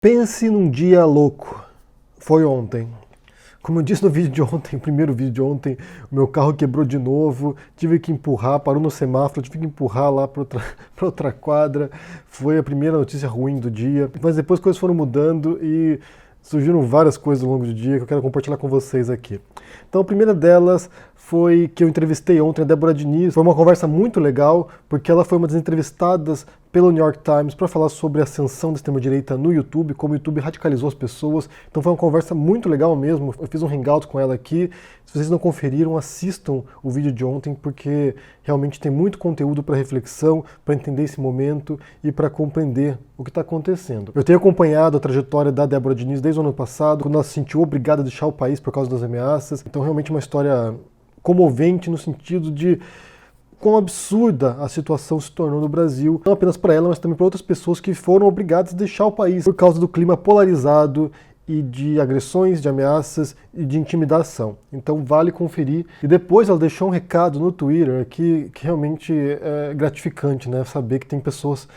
Pense num dia louco. Foi ontem. Como eu disse no vídeo de ontem, o primeiro vídeo de ontem, o meu carro quebrou de novo, tive que empurrar, parou no semáforo, tive que empurrar lá para outra quadra. Foi a primeira notícia ruim do dia. Mas depois coisas foram mudando e surgiram várias coisas ao longo do dia que eu quero compartilhar com vocês aqui. Então a primeira delas foi que eu entrevistei ontem a Débora Diniz. Foi uma conversa muito legal, porque ela foi uma das entrevistadas pelo New York Times para falar sobre a ascensão da extrema-direita no YouTube, como o YouTube radicalizou as pessoas. Então foi uma conversa muito legal mesmo. Eu fiz um hangout com ela aqui. Se vocês não conferiram, assistam o vídeo de ontem, porque realmente tem muito conteúdo para reflexão, para entender esse momento e para compreender o que está acontecendo. Eu tenho acompanhado a trajetória da Débora Diniz desde o ano passado, quando ela se sentiu obrigada a deixar o país por causa das ameaças. Então realmente uma história comovente no sentido de quão absurda a situação se tornou no Brasil, não apenas para ela, mas também para outras pessoas que foram obrigadas a deixar o país por causa do clima polarizado e de agressões, de ameaças e de intimidação. Então vale conferir. E depois ela deixou um recado no Twitter que realmente é gratificante, né? Saber que tem pessoas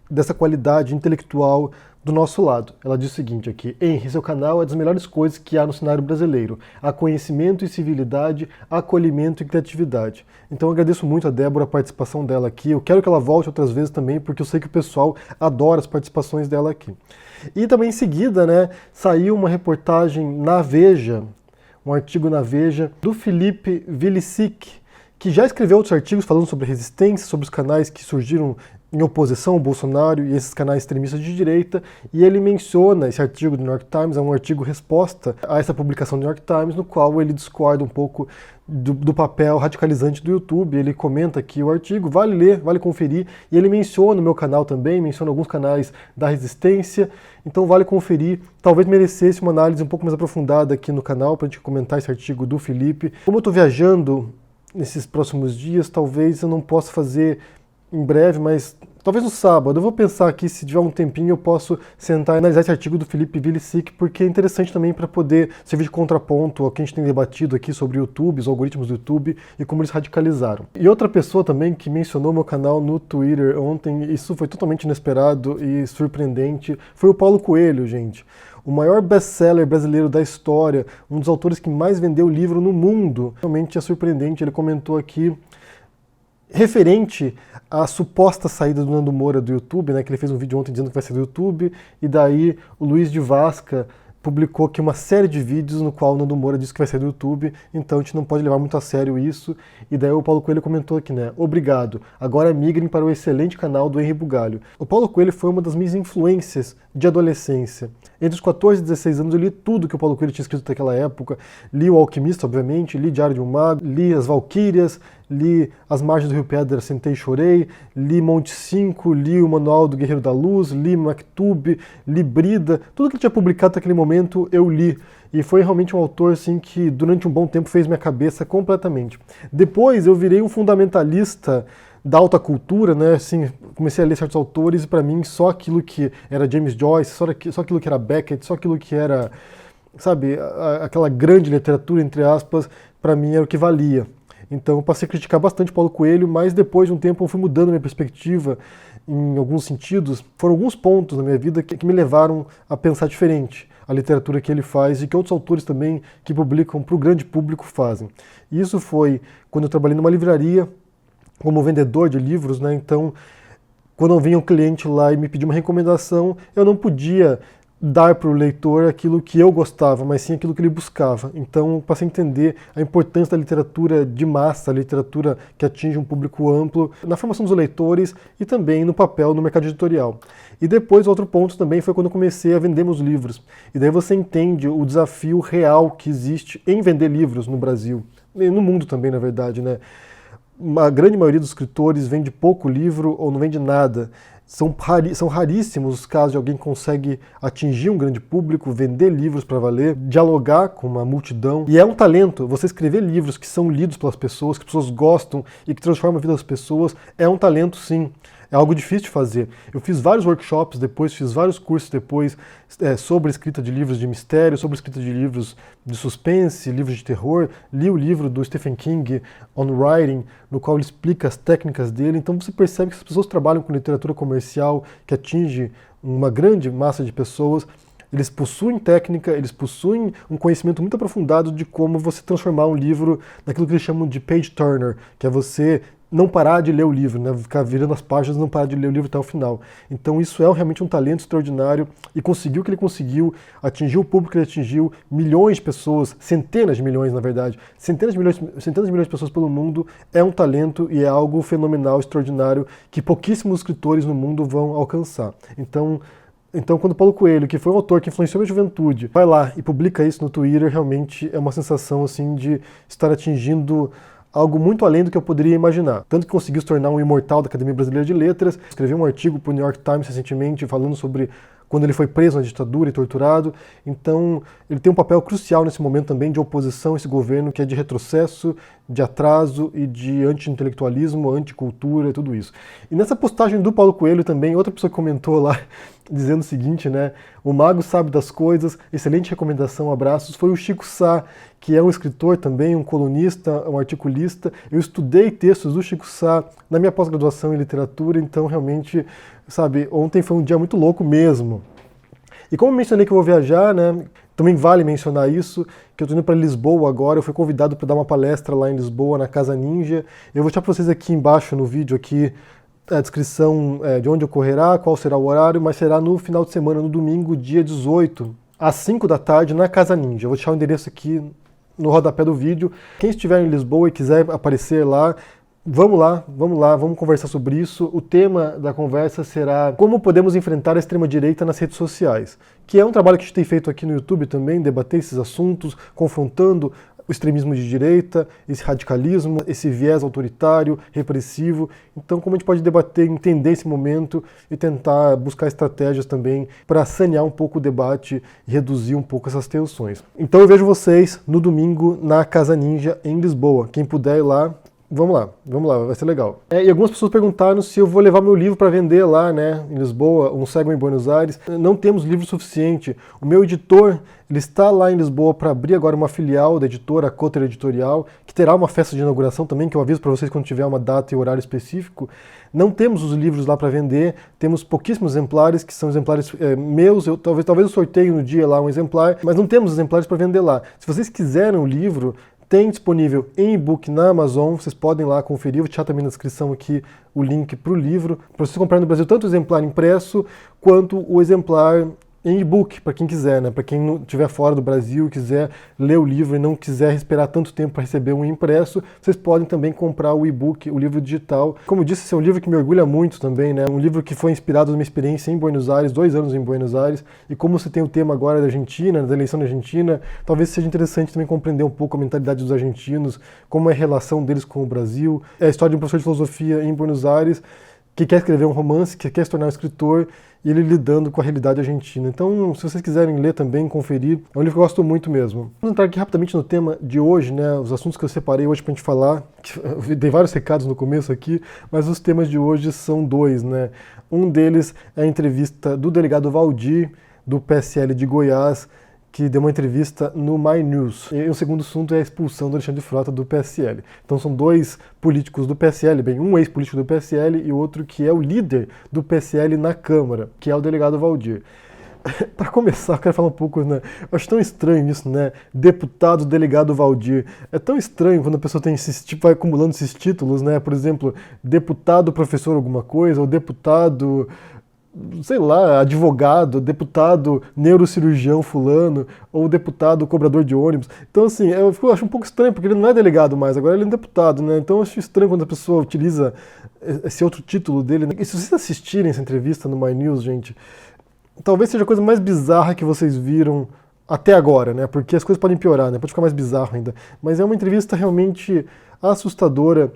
dessa qualidade intelectual do nosso lado. Ela diz o seguinte aqui: Henry, seu canal é das melhores coisas que há no cenário brasileiro. Há conhecimento e civilidade, acolhimento e criatividade. Então eu agradeço muito a Débora, a participação dela aqui. Eu quero que ela volte outras vezes também, porque eu sei que o pessoal adora as participações dela aqui. E também em seguida, né, saiu uma reportagem na Veja, um artigo na Veja, do Felipe Vilicic, que já escreveu outros artigos falando sobre resistência, sobre os canais que surgiram em oposição ao Bolsonaro e esses canais extremistas de direita, e ele menciona esse artigo do New York Times, é um artigo resposta a essa publicação do New York Times, no qual ele discorda um pouco do papel radicalizante do YouTube. Ele comenta aqui o artigo, vale ler, vale conferir, e ele menciona o meu canal também, menciona alguns canais da resistência, então vale conferir. Talvez merecesse uma análise um pouco mais aprofundada aqui no canal, para a gente comentar esse artigo do Felipe. Como eu estou viajando nesses próximos dias, talvez eu não possa fazer em breve, mas talvez no sábado. Eu vou pensar aqui, se tiver um tempinho, eu posso sentar e analisar esse artigo do Felipe Vilicic, porque é interessante também para poder servir de contraponto ao que a gente tem debatido aqui sobre o YouTube, os algoritmos do YouTube e como eles radicalizaram. E outra pessoa também que mencionou meu canal no Twitter ontem, isso foi totalmente inesperado e surpreendente, foi o Paulo Coelho, gente. O maior best-seller brasileiro da história, um dos autores que mais vendeu livro no mundo. Realmente é surpreendente. Ele comentou aqui referente à suposta saída do Nando Moura do YouTube, né, que ele fez um vídeo ontem dizendo que vai sair do YouTube, e daí o Luiz de Vasca publicou aqui uma série de vídeos no qual o Nando Moura disse que vai sair do YouTube, então a gente não pode levar muito a sério isso. E daí o Paulo Coelho comentou aqui, né, obrigado, agora migrem para o excelente canal do Henry Bugalho. O Paulo Coelho foi uma das minhas influências de adolescência. Entre os 14 e 16 anos eu li tudo que o Paulo Coelho tinha escrito naquela época, li O Alquimista, obviamente, li Diário de um Mago, li As Valquírias, li As Margens do Rio Pedra, Sentei e Chorei, li Monte 5, li o Manual do Guerreiro da Luz, li Maktub, li Brida, tudo que ele tinha publicado naquele momento eu li. E foi realmente um autor assim, que durante um bom tempo fez minha cabeça completamente. Depois eu virei um fundamentalista da alta cultura, né? Assim, comecei a ler certos autores e para mim só aquilo que era James Joyce, só aquilo que era Beckett, só aquilo que era, sabe, aquela grande literatura, entre aspas, para mim era o que valia. Então eu passei a criticar bastante Paulo Coelho, mas depois de um tempo eu fui mudando minha perspectiva em alguns sentidos. Foram alguns pontos na minha vida que me levaram a pensar diferente a literatura que ele faz e que outros autores também que publicam para o grande público fazem. E isso foi quando eu trabalhei numa livraria como vendedor de livros, né? Então, quando vinha um cliente lá e me pedia uma recomendação, eu não podia dar para o leitor aquilo que eu gostava, mas sim aquilo que ele buscava. Então, eu passei a entender a importância da literatura de massa, a literatura que atinge um público amplo, na formação dos leitores e também no papel no mercado editorial. E depois, outro ponto também foi quando eu comecei a vender meus livros. E daí você entende o desafio real que existe em vender livros no Brasil, e no mundo também, na verdade, né? A grande maioria dos escritores vende pouco livro ou não vende nada. São raríssimos os casos de alguém que consegue atingir um grande público, vender livros para valer, dialogar com uma multidão. E é um talento, você escrever livros que são lidos pelas pessoas, que as pessoas gostam e que transformam a vida das pessoas, é um talento sim. É algo difícil de fazer. Eu fiz vários workshops depois, fiz vários cursos depois sobre escrita de livros de mistério, sobre escrita de livros de suspense, livros de terror. Li o livro do Stephen King, On Writing, no qual ele explica as técnicas dele. Então você percebe que as pessoas trabalham com literatura comercial que atinge uma grande massa de pessoas. Eles possuem técnica, eles possuem um conhecimento muito aprofundado de como você transformar um livro naquilo que eles chamam de page turner, que é você não parar de ler o livro, né? Ficar virando as páginas e não parar de ler o livro até o final. Então isso é realmente um talento extraordinário e conseguiu o que ele conseguiu, atingiu o público que ele atingiu, milhões de pessoas, centenas de milhões na verdade, centenas de milhões de pessoas pelo mundo, é um talento e é algo fenomenal, extraordinário, que pouquíssimos escritores no mundo vão alcançar. Então, quando Paulo Coelho, que foi um autor que influenciou a minha juventude, vai lá e publica isso no Twitter, realmente é uma sensação assim de estar atingindo algo muito além do que eu poderia imaginar. Tanto que conseguiu se tornar um imortal da Academia Brasileira de Letras, escreveu um artigo para o New York Times recentemente falando sobre quando ele foi preso na ditadura e torturado. Então, ele tem um papel crucial nesse momento também de oposição a esse governo que é de retrocesso, de atraso e de anti-intelectualismo, anticultura e tudo isso. E nessa postagem do Paulo Coelho também, outra pessoa comentou lá, dizendo o seguinte, né? O mago sabe das coisas, excelente recomendação, abraços. Foi o Chico Sá, que é um escritor também, um colunista, um articulista. Eu estudei textos do Chico Sá na minha pós-graduação em literatura, então realmente, sabe, ontem foi um dia muito louco mesmo. E como eu mencionei que eu vou viajar, né, também vale mencionar isso, que eu estou indo para Lisboa agora, eu fui convidado para dar uma palestra lá em Lisboa, na Casa Ninja. Eu vou deixar para vocês aqui embaixo no vídeo aqui a descrição de onde ocorrerá, qual será o horário, mas será no final de semana, no domingo, dia 18, às 5 da tarde, na Casa Ninja. Eu vou deixar o endereço aqui no rodapé do vídeo. Quem estiver em Lisboa e quiser aparecer lá, vamos lá, vamos conversar sobre isso. O tema da conversa será como podemos enfrentar a extrema-direita nas redes sociais, que é um trabalho que a gente tem feito aqui no YouTube também, debater esses assuntos, confrontando o extremismo de direita, esse radicalismo, esse viés autoritário, repressivo. Então, como a gente pode debater, entender esse momento e tentar buscar estratégias também para sanear um pouco o debate e reduzir um pouco essas tensões. Então eu vejo vocês no domingo na Casa Ninja em Lisboa. Quem puder ir lá, vamos lá, vai ser legal. E algumas pessoas perguntaram se eu vou levar meu livro para vender lá, né, em Lisboa, Um Cego em Buenos Aires. Não temos livro suficiente. O meu editor, ele está lá em Lisboa para abrir agora uma filial da editora, a Cotter Editorial, que terá uma festa de inauguração também, que eu aviso para vocês quando tiver uma data e horário específico. Não temos os livros lá para vender, temos pouquíssimos exemplares, que são exemplares meus, talvez eu sorteio no dia lá um exemplar, mas não temos exemplares para vender lá. Se vocês quiserem o livro, tem disponível em e-book na Amazon, vocês podem lá conferir, vou deixar também na descrição aqui o link para o livro, para vocês comprarem no Brasil tanto o exemplar impresso quanto o exemplar em e-book, para quem quiser, né? Para quem não estiver fora do Brasil, quiser ler o livro e não quiser esperar tanto tempo para receber um impresso, vocês podem também comprar o e-book, o livro digital. Como eu disse, esse é um livro que me orgulha muito também, né? Um livro que foi inspirado na minha experiência em Buenos Aires, 2 anos em Buenos Aires, e como você tem o tema agora da Argentina, da eleição da Argentina, talvez seja interessante também compreender um pouco a mentalidade dos argentinos, como é a relação deles com o Brasil. É a história de um professor de filosofia em Buenos Aires, que quer escrever um romance, que quer se tornar um escritor, e ele lidando com a realidade argentina. Então, se vocês quiserem ler também, conferir, é um livro que eu gosto muito mesmo. Vamos entrar aqui rapidamente no tema de hoje, né, os assuntos que eu separei hoje pra gente falar. Eu dei vários recados no começo aqui, mas os temas de hoje são 2, né. Um deles é a entrevista do delegado Valdir, do PSL de Goiás, que deu uma entrevista no My News. E o segundo assunto é a expulsão do Alexandre Frota do PSL. Então são 2 políticos do PSL, bem, um ex-político do PSL e outro que é o líder do PSL na Câmara, que é o delegado Valdir. Para começar, eu quero falar um pouco, né? Eu acho tão estranho isso, né? Deputado, delegado Valdir. É tão estranho quando a pessoa tem esse tipo, vai acumulando esses títulos, né? Por exemplo, deputado, professor alguma coisa, ou deputado, sei lá, advogado, deputado neurocirurgião fulano, ou deputado cobrador de ônibus. Então, assim, eu acho um pouco estranho, porque ele não é delegado mais, agora ele é um deputado, né? Então eu acho estranho quando a pessoa utiliza esse outro título dele. E se vocês assistirem essa entrevista no My News, gente, talvez seja a coisa mais bizarra que vocês viram até agora, né? Porque as coisas podem piorar, né? Pode ficar mais bizarro ainda. Mas é uma entrevista realmente assustadora,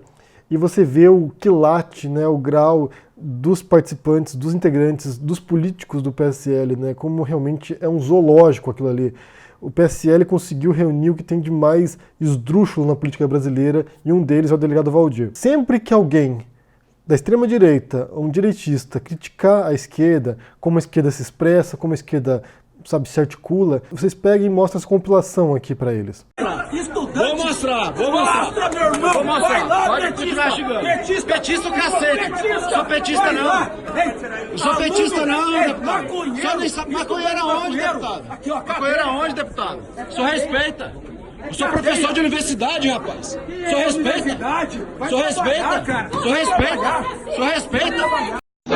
e você vê o quilate, né, o grau dos participantes, dos integrantes, dos políticos do PSL, né, como realmente é um zoológico aquilo ali. O PSL conseguiu reunir o que tem de mais esdrúxulo na política brasileira, e um deles é o delegado Valdir. Sempre que alguém da extrema-direita, um direitista, criticar a esquerda, como a esquerda se expressa, como a esquerda, sabe, se articula, vocês pegam e mostram essa compilação aqui para eles. Estudante mostrar. Mostra, meu irmão. Vou mostrar. Lá, pode continuar xingando. Petista o cacete. Não sou petista, não. Não sou petista, não, deputado. Só nem sabe. Maconheiro aonde, deputado? Maconheiro aonde, deputado? Só respeita. Eu sou professor de universidade, rapaz. Só respeita. Só respeita. Só respeita. Só respeita. O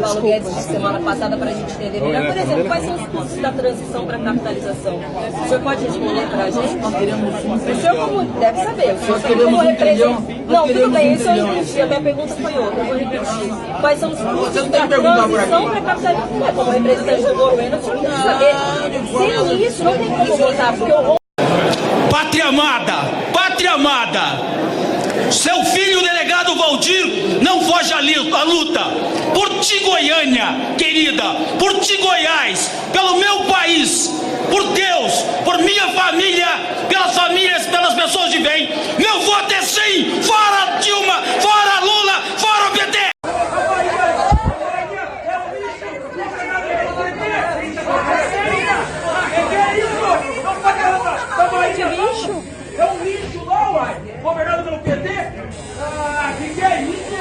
Paulo Guedes de semana passada para a gente entender melhor. Por exemplo, quais são os custos da transição para a capitalização? O senhor pode responder para a gente? O senhor como deve saber, o senhor como representante. Não, tudo bem, isso eu entendi, a minha pergunta foi outra, eu vou repetir. Quais são os custos da transição para a capitalização? Como representante do governo, eu tinha que saber. Sem isso, não tem como votar, porque eu... Pátria amada! Pátria amada! Seu filho, o delegado Valdir, não foge à luta. Por ti, Goiânia, querida. Por ti, Goiás. Pelo meu país. Por Deus. Por minha família. Pelas famílias, pelas pessoas de bem. Meu voto é sim. Fora Dilma. Fora Lula. Fora o PT. É um lixo lá, uai! Governado pelo PT? Que é isso?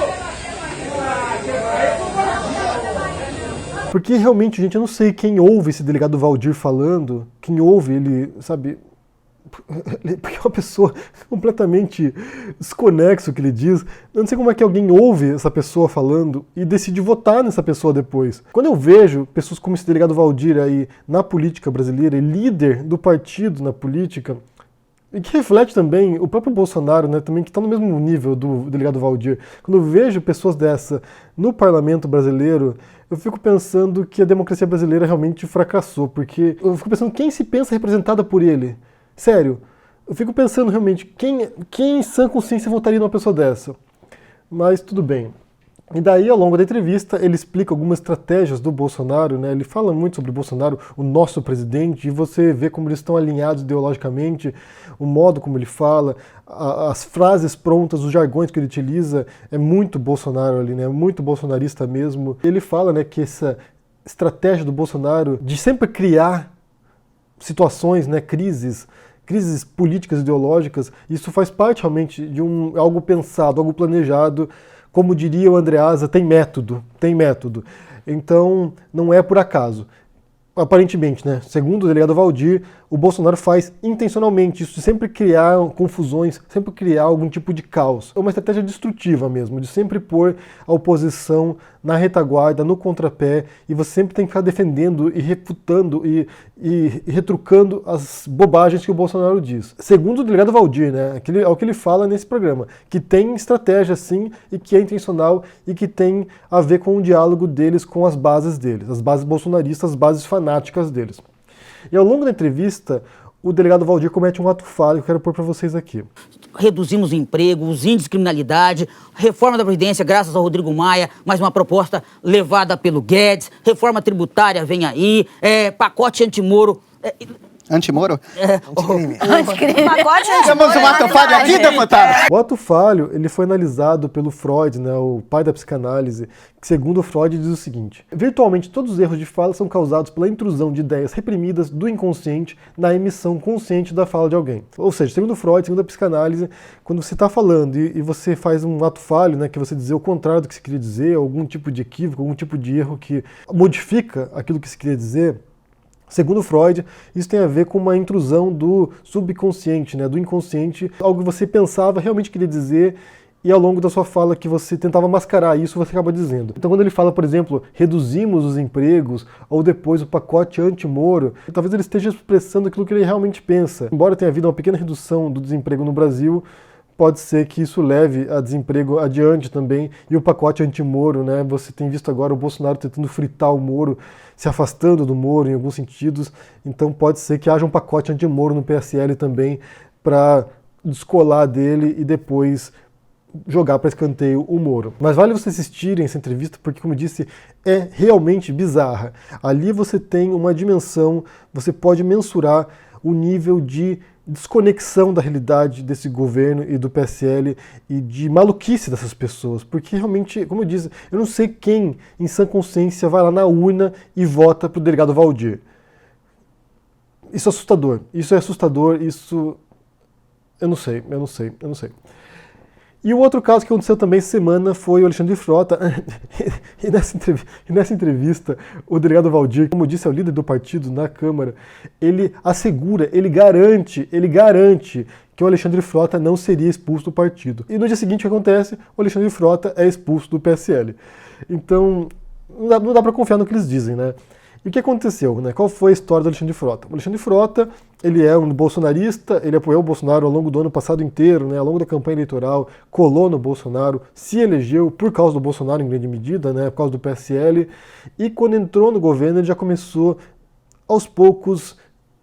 Porque realmente, gente, eu não sei quem ouve esse delegado Valdir falando, quem ouve ele, sabe, porque é uma pessoa completamente desconexa o que ele diz. Eu não sei como é que alguém ouve essa pessoa falando e decide votar nessa pessoa depois. Quando eu vejo pessoas como esse delegado Valdir aí na política brasileira, líder do partido na política, e que reflete também o próprio Bolsonaro, né, também que está no mesmo nível do delegado Valdir. Quando eu vejo pessoas dessa no parlamento brasileiro, eu fico pensando que a democracia brasileira realmente fracassou, porque eu fico pensando quem se pensa representada por ele. Sério, eu fico pensando realmente quem em sã consciência votaria numa pessoa dessa. Mas tudo bem. E daí, ao longo da entrevista, ele explica algumas estratégias do Bolsonaro, né? Ele fala muito sobre o Bolsonaro, o nosso presidente, e você vê como eles estão alinhados ideologicamente, o modo como ele fala, as frases prontas, os jargões que ele utiliza, é muito Bolsonaro ali, né? Muito bolsonarista mesmo. Ele fala, né, que essa estratégia do Bolsonaro de sempre criar situações, né, crises políticas, ideológicas, isso faz parte realmente de algo pensado, algo planejado. Como diria o Andreasa, tem método. Então, não é por acaso. Aparentemente, né? Segundo o delegado Valdir, o Bolsonaro faz intencionalmente isso, de sempre criar confusões, sempre criar algum tipo de caos. É uma estratégia destrutiva mesmo, de sempre pôr a oposição na retaguarda, no contrapé, e você sempre tem que ficar defendendo e refutando e retrucando as bobagens que o Bolsonaro diz. Segundo o delegado Valdir, né? É o que ele fala nesse programa, que tem estratégia sim, e que é intencional, e que tem a ver com o diálogo deles com as bases deles, as bases bolsonaristas, as bases fanáticas deles. E ao longo da entrevista, o delegado Valdir comete um ato falho que eu quero pôr para vocês aqui. Reduzimos o emprego, os índices de criminalidade, reforma da Previdência graças ao Rodrigo Maia, mais uma proposta levada pelo Guedes, reforma tributária vem aí, pacote anti-Moro... Anti-Moro? Anticrime. Anticrime. Temos um ato falho aqui, deputado? O ato falho, ele foi analisado pelo Freud, né, o pai da psicanálise, que segundo Freud diz o seguinte: virtualmente todos os erros de fala são causados pela intrusão de ideias reprimidas do inconsciente na emissão consciente da fala de alguém. Ou seja, segundo Freud, segundo a psicanálise, quando você está falando e você faz um ato falho, né, que você dizer o contrário do que se queria dizer, algum tipo de equívoco, algum tipo de erro que modifica aquilo que se queria dizer, segundo Freud, isso tem a ver com uma intrusão do subconsciente, né, do inconsciente, algo que você pensava, realmente queria dizer, e ao longo da sua fala que você tentava mascarar isso, você acaba dizendo. Então quando ele fala, por exemplo, reduzimos os empregos, ou depois o pacote anti-Moro, talvez ele esteja expressando aquilo que ele realmente pensa. Embora tenha havido uma pequena redução do desemprego no Brasil, pode ser que isso leve a desemprego adiante também, e o pacote anti-Moro, né? Você tem visto agora o Bolsonaro tentando fritar o Moro, se afastando do Moro em alguns sentidos, então pode ser que haja um pacote anti-Moro no PSL também para descolar dele e depois jogar para escanteio o Moro. Mas vale você assistirem essa entrevista porque, como eu disse, é realmente bizarra. Ali você tem uma dimensão, você pode mensurar o nível de desconexão da realidade desse governo e do PSL e de maluquice dessas pessoas, porque realmente, como eu disse, eu não sei quem em sã consciência vai lá na urna e vota pro delegado Valdir. Isso é assustador. Isso é assustador, isso... Eu não sei. E o outro caso que aconteceu também essa semana foi o Alexandre Frota. E nessa entrevista, o delegado Valdir, como disse, é o líder do partido na Câmara, ele assegura, ele garante que o Alexandre Frota não seria expulso do partido. E no dia seguinte o que acontece? O Alexandre Frota é expulso do PSL. Então, não dá para confiar no que eles dizem, né? E o que aconteceu, né? Qual foi a história do Alexandre Frota? O Alexandre Frota, ele é um bolsonarista, ele apoiou o Bolsonaro ao longo do ano passado inteiro, né? Ao longo da campanha eleitoral, colou no Bolsonaro, se elegeu por causa do Bolsonaro em grande medida, né? Por causa do PSL, e quando entrou no governo ele já começou, aos poucos,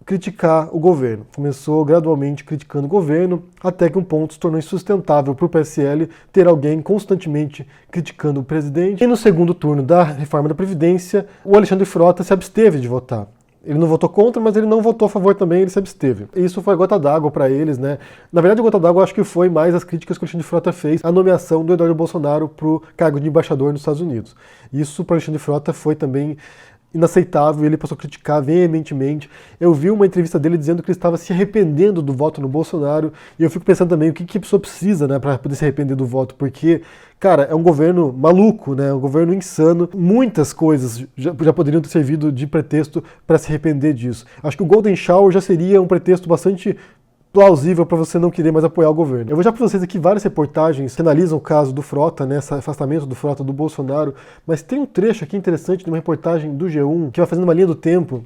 criticar o governo. Começou gradualmente criticando o governo, até que um ponto se tornou insustentável para o PSL ter alguém constantemente criticando o presidente. E no segundo turno da reforma da Previdência, o Alexandre Frota se absteve de votar. Ele não votou contra, mas ele não votou a favor também, ele se absteve. Isso foi a gota d'água para eles, né? Na verdade, a gota d'água acho que foi mais as críticas que o Alexandre Frota fez à nomeação do Eduardo Bolsonaro para o cargo de embaixador nos Estados Unidos. Isso para o Alexandre Frota foi também inaceitável, ele passou a criticar veementemente. Eu vi uma entrevista dele dizendo que ele estava se arrependendo do voto no Bolsonaro, e eu fico pensando também o que a pessoa precisa, né, para poder se arrepender do voto, porque, cara, é um governo maluco, né, um governo insano. Muitas coisas já poderiam ter servido de pretexto para se arrepender disso. Acho que o Golden Shower já seria um pretexto bastante plausível para você não querer mais apoiar o governo. Eu vou já para vocês aqui várias reportagens que analisam o caso do Frota, né, esse afastamento do Frota do Bolsonaro, mas tem um trecho aqui interessante de uma reportagem do G1 que vai fazendo uma linha do tempo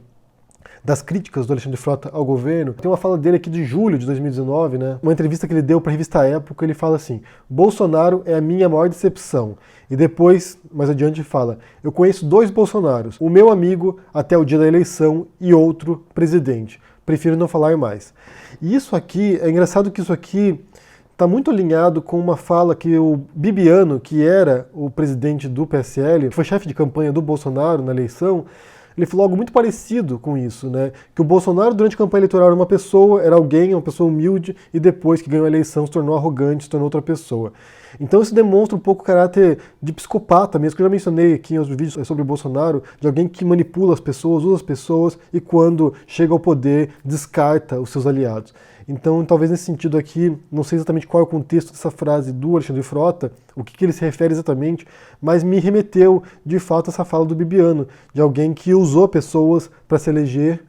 das críticas do Alexandre Frota ao governo. Tem uma fala dele aqui de julho de 2019, né, uma entrevista que ele deu para a revista Época, ele fala assim: Bolsonaro é a minha maior decepção. E depois, mais adiante, fala: eu conheço 2 Bolsonaros, o meu amigo até o dia da eleição e outro presidente. Prefiro não falar mais. E isso aqui, é engraçado que isso aqui está muito alinhado com uma fala que o Bibiano, que era o presidente do PSL, que foi chefe de campanha do Bolsonaro na eleição, ele falou algo muito parecido com isso, né? Que o Bolsonaro durante a campanha eleitoral era uma pessoa humilde, e depois que ganhou a eleição se tornou arrogante, se tornou outra pessoa. Então isso demonstra um pouco o caráter de psicopata mesmo, que eu já mencionei aqui em outros vídeos sobre o Bolsonaro, de alguém que manipula as pessoas, usa as pessoas e quando chega ao poder descarta os seus aliados. Então talvez nesse sentido aqui, não sei exatamente qual é o contexto dessa frase do Alexandre Frota, o que ele se refere exatamente, mas me remeteu de fato a essa fala do Bibiano, de alguém que usou pessoas para se eleger,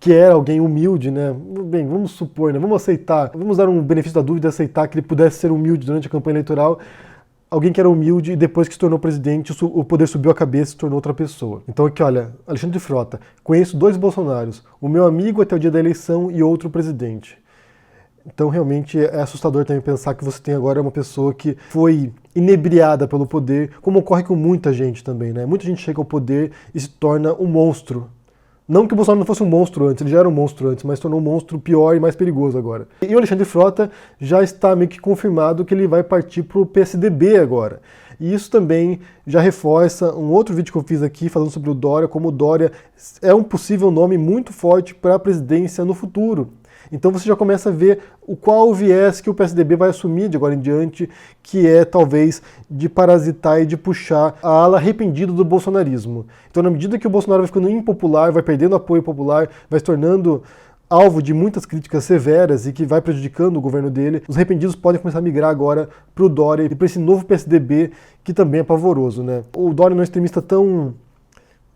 que era alguém humilde, né? Bem, vamos supor, né? Vamos aceitar, vamos dar um benefício da dúvida e aceitar que ele pudesse ser humilde durante a campanha eleitoral, alguém que era humilde e depois que se tornou presidente, o poder subiu a cabeça e se tornou outra pessoa. Então aqui, olha, Alexandre Frota, conheço 2 Bolsonaros, o meu amigo até o dia da eleição e outro presidente. Então realmente é assustador também pensar que você tem agora uma pessoa que foi inebriada pelo poder, como ocorre com muita gente também, né? Muita gente chega ao poder e se torna um monstro. Não que o Bolsonaro não fosse um monstro antes, ele já era um monstro antes, mas se tornou um monstro pior e mais perigoso agora. E o Alexandre Frota já está meio que confirmado que ele vai partir para o PSDB agora. E isso também já reforça um outro vídeo que eu fiz aqui falando sobre o Dória, como o Dória é um possível nome muito forte para a presidência no futuro. Então você já começa a ver qual o viés que o PSDB vai assumir de agora em diante, que é talvez de parasitar e de puxar a ala arrependida do bolsonarismo. Então na medida que o Bolsonaro vai ficando impopular, vai perdendo apoio popular, vai se tornando alvo de muitas críticas severas e que vai prejudicando o governo dele, os arrependidos podem começar a migrar agora para o Dória e para esse novo PSDB que também é pavoroso, né? O Dória não é um extremista tão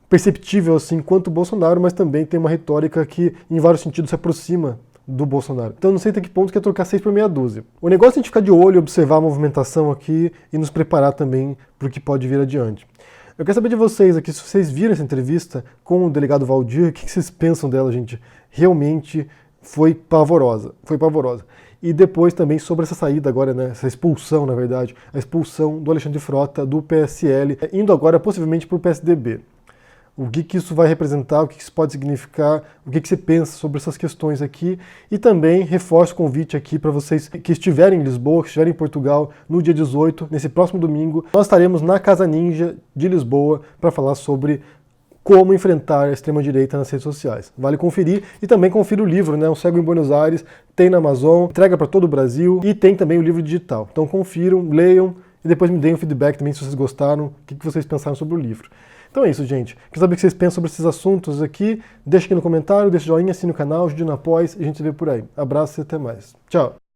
perceptível assim quanto o Bolsonaro, mas também tem uma retórica que em vários sentidos se aproxima do Bolsonaro. Então não sei até que ponto que é trocar 6 por meia dúzia. O negócio é a gente ficar de olho, observar a movimentação aqui e nos preparar também para o que pode vir adiante. Eu quero saber de vocês aqui, se vocês viram essa entrevista com o delegado Valdir, o que vocês pensam dela, gente? Realmente foi pavorosa, foi pavorosa. E depois também sobre essa saída agora, né, essa expulsão, na verdade, a expulsão do Alexandre Frota do PSL, indo agora possivelmente para o PSDB. O que isso vai representar, o que isso pode significar, o que você pensa sobre essas questões aqui. E também reforço o convite aqui para vocês que estiverem em Lisboa, que estiverem em Portugal, no dia 18, nesse próximo domingo, nós estaremos na Casa Ninja de Lisboa para falar sobre como enfrentar a extrema-direita nas redes sociais. Vale conferir e também confira o livro, né? Um Cego em Buenos Aires, tem na Amazon, entrega para todo o Brasil e tem também o livro digital. Então confiram, leiam e depois me deem um feedback também se vocês gostaram, o que vocês pensaram sobre o livro. Então é isso, gente. Quer saber o que vocês pensam sobre esses assuntos aqui? Deixa aqui no comentário, deixa o joinha, assina o canal, ajude no apoio e a gente se vê por aí. Abraço e até mais. Tchau!